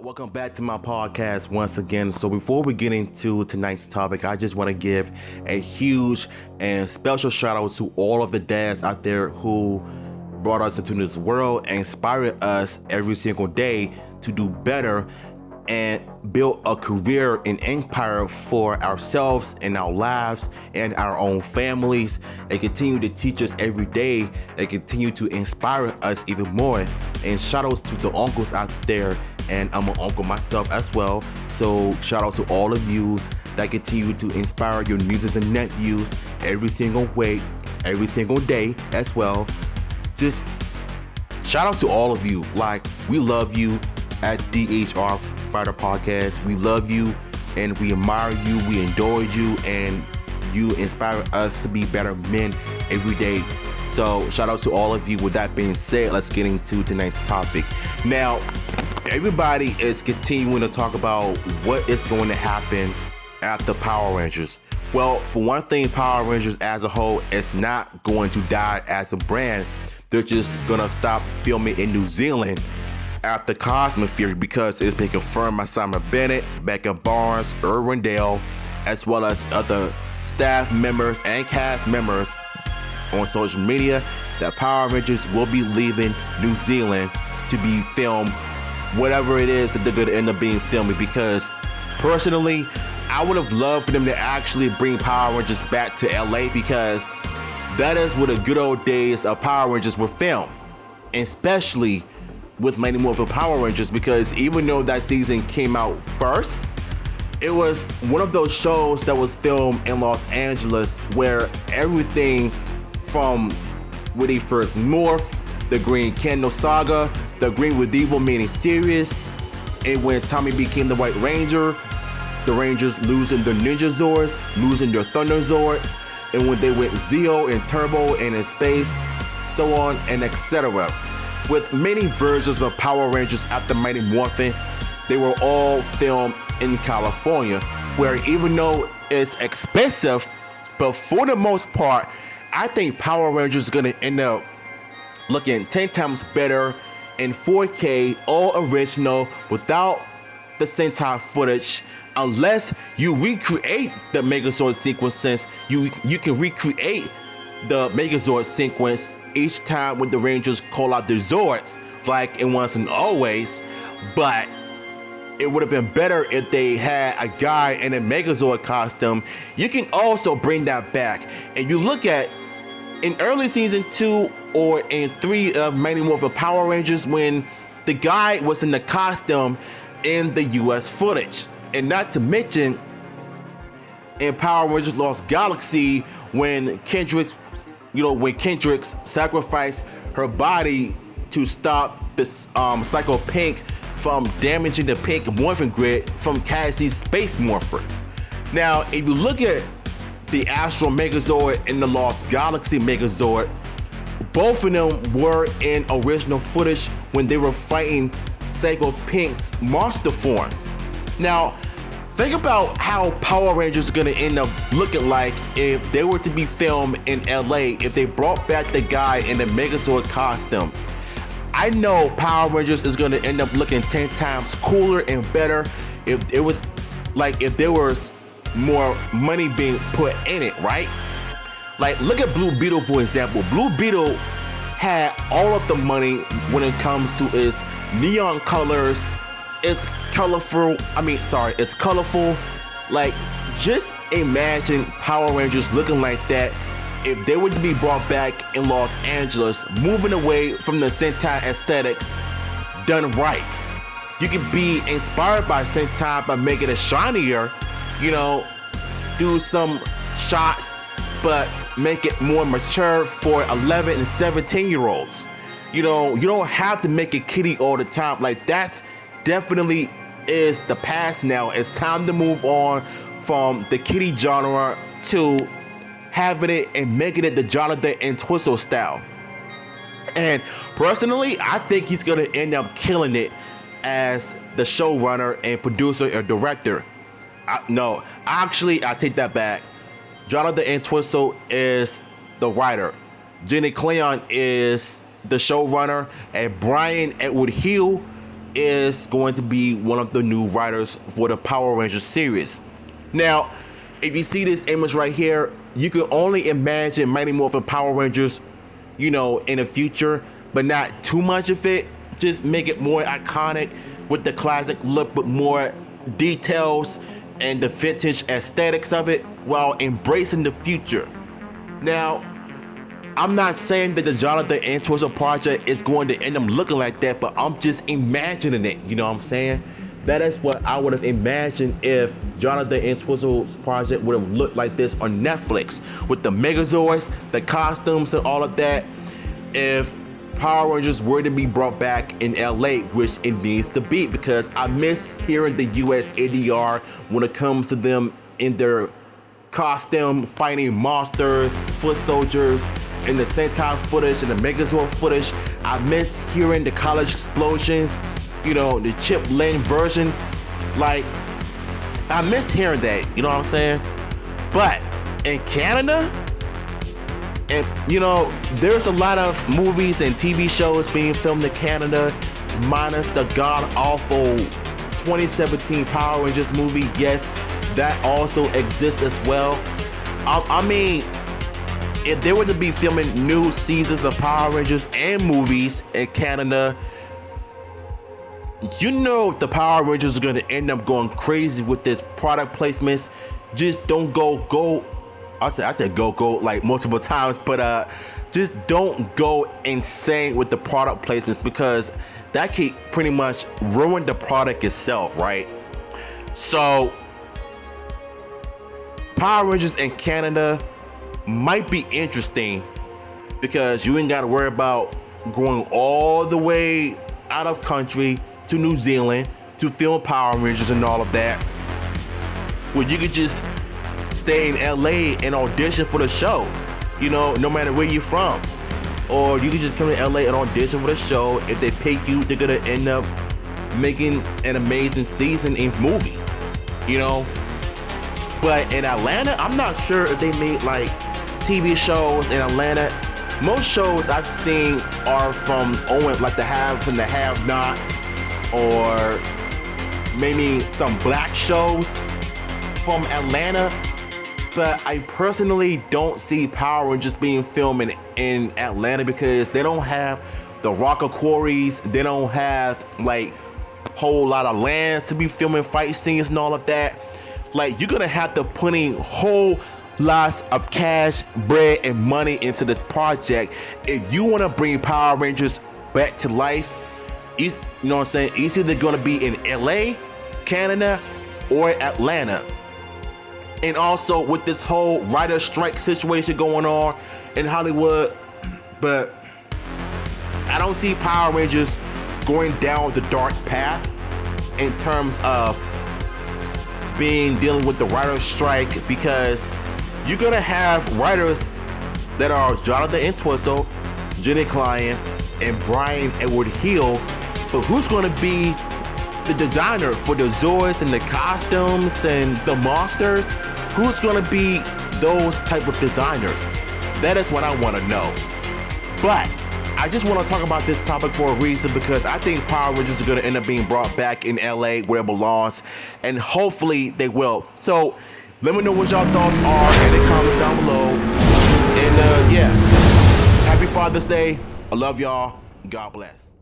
Welcome back to my podcast once again. So before we get into tonight's topic, I just want to give a huge and special shout out to all of the dads out there who brought us into this world and inspired us every single day to do better and build a career and empire for ourselves and our lives and our own families. They continue to teach us every day. They continue to inspire us even more. And shout outs to the uncles out there, and I'm an uncle myself as well. So shout out to all of you that continue to inspire your nieces and nephews every single way, every single day as well. Just shout out to all of you. Like, we love you at DHR Fighter Podcast. We love you and we admire you, we adore you, and you inspire us to be better men every day. So shout out to all of you. With that being said, let's get into tonight's topic. Now, everybody is continuing to talk about what is going to happen after Power Rangers. Well, for one thing, Power Rangers as a whole is not going to die as a brand. They're just gonna stop filming in New Zealand after Cosmic Fury, because it's been confirmed by Simon Bennett, Becca Barnes, Irwin Dale, as well as other staff members and cast members on social media, that Power Rangers will be leaving New Zealand to be filmed, whatever it is that they're going to end up being filming. Because personally, I would have loved for them to actually bring Power Rangers back to LA, because that is where the good old days of Power Rangers were filmed, especially with Mighty Morphin Power Rangers. Because even though that season came out first, it was one of those shows that was filmed in Los Angeles, where everything from when they first morphed, the Green Candle Saga, the Green with Evil mini-series, and when Tommy became the White Ranger, the Rangers losing their Ninja Zords, losing their Thunder Zords, and when they went Zeo and Turbo and in space, so on and etc. With many versions of Power Rangers after Mighty Morphin, they were all filmed in California, where even though it's expensive, but for the most part, I think Power Rangers is gonna end up looking 10 times better in 4K, all original, without the Sentai footage. Unless you recreate the Megazord sequences, you can recreate the Megazord sequence each time when the Rangers call out their Zords, like in Once and Always. But it would have been better if they had a guy in a Megazord costume. You can also bring that back. And you look at in early season 2 or in 3 of Mighty Morphin Power Rangers, when the guy was in the costume in the US footage. And not to mention in Power Rangers Lost Galaxy, when Kendrix sacrificed her body to stop this Psycho Pink from damaging the Pink Morphin Grid from Cassie's Space Morpher. Now, if you look at the Astral Megazord and the Lost Galaxy Megazord, both of them were in original footage when they were fighting Psycho Pink's monster form. Now, think about how Power Rangers is gonna end up looking like if they were to be filmed in LA, if they brought back the guy in the Megazord costume. I know Power Rangers is gonna end up looking 10 times cooler and better if it was like, if there was more money being put in it, right? Like, look at Blue Beetle, for example. Blue Beetle had all of the money when it comes to its neon colors. It's colorful. Like, just imagine Power Rangers looking like that if they were to be brought back in Los Angeles, moving away from the Sentai aesthetics done right. You can be inspired by Sentai by making it shinier, do some shots, but make it more mature for 11 and 17-year-olds. You don't have to make it kiddie all the time. Like, that's definitely is the past now. It's time to move on from the kiddie genre to having it and making it the Jonathan and Twizzle style. And personally, I think he's gonna end up killing it as the showrunner and producer or director. I take that back. Jonathan Entwistle is the writer. Jenny Cleon is the showrunner, and Brian Edward Hill is going to be one of the new writers for the Power Rangers series. Now, if you see this image right here, you can only imagine Mighty Morphin Power Rangers, you know, in the future, but not too much of it. Just make it more iconic with the classic look, but more details and the vintage aesthetics of it while embracing the future. Now, I'm not saying that the Jonathan Entwistle project is going to end up looking like that, but I'm just imagining it, you know what I'm saying? That is what I would have imagined if Jonathan Entwistle's project would have looked like this on Netflix, with the Megazords, the costumes and all of that. If Power Rangers were to be brought back in LA, which it needs to be, because I miss hearing the US ADR when it comes to them in their costume fighting monsters, foot soldiers, and the Sentai footage and the Megazord footage. I miss hearing the college explosions, you know, the Chip Lane version. Like, I miss hearing that, you know what I'm saying? But in Canada, and you know, there's a lot of movies and TV shows being filmed in Canada, minus the god-awful 2017 Power Rangers movie. Yes, that also exists as well. I mean, if they were to be filming new seasons of Power Rangers and movies in Canada, you know the Power Rangers are going to end up going crazy with this product placements. Just don't go. I said go like multiple times, but just don't go insane with the product placements, because that could pretty much ruin the product itself, right? So Power Rangers in Canada might be interesting, because you ain't got to worry about going all the way out of country to New Zealand to film Power Rangers and all of that. Well, you could just stay in LA and audition for the show, you know, no matter where you're from. Or you could just come to LA and audition for the show. If they pick you, they're gonna end up making an amazing season and movie, you know. But in Atlanta, I'm not sure if they made like TV shows in Atlanta. Most shows I've seen are from Owen, like the haves and the have-nots, or maybe some black shows from Atlanta. But I personally don't see Power Rangers being filmed in Atlanta, because they don't have the rocker quarries. They don't have like a whole lot of lands to be filming fight scenes and all of that. Like, you're gonna have to put in whole lots of cash, bread, and money into this project if you want to bring Power Rangers back to life. You know what I'm saying? It's either gonna be in LA, Canada, or Atlanta. And also with this whole writer strike situation going on in Hollywood, but I don't see Power Rangers going down the dark path in terms of dealing with the writer strike, because you're gonna have writers that are Jonathan Entwistle, Jenny Klein, and Brian Edward Hill, but who's gonna be the designer for the Zords and the costumes and the monsters? Who's gonna be those type of designers? That is what I want to know. But I just want to talk about this topic for a reason, because I think Power Rangers are going to end up being brought back in LA where it belongs, and hopefully they will. So let me know what y'all thoughts are in the comments down below. And yeah, happy Father's Day. I love y'all. God bless.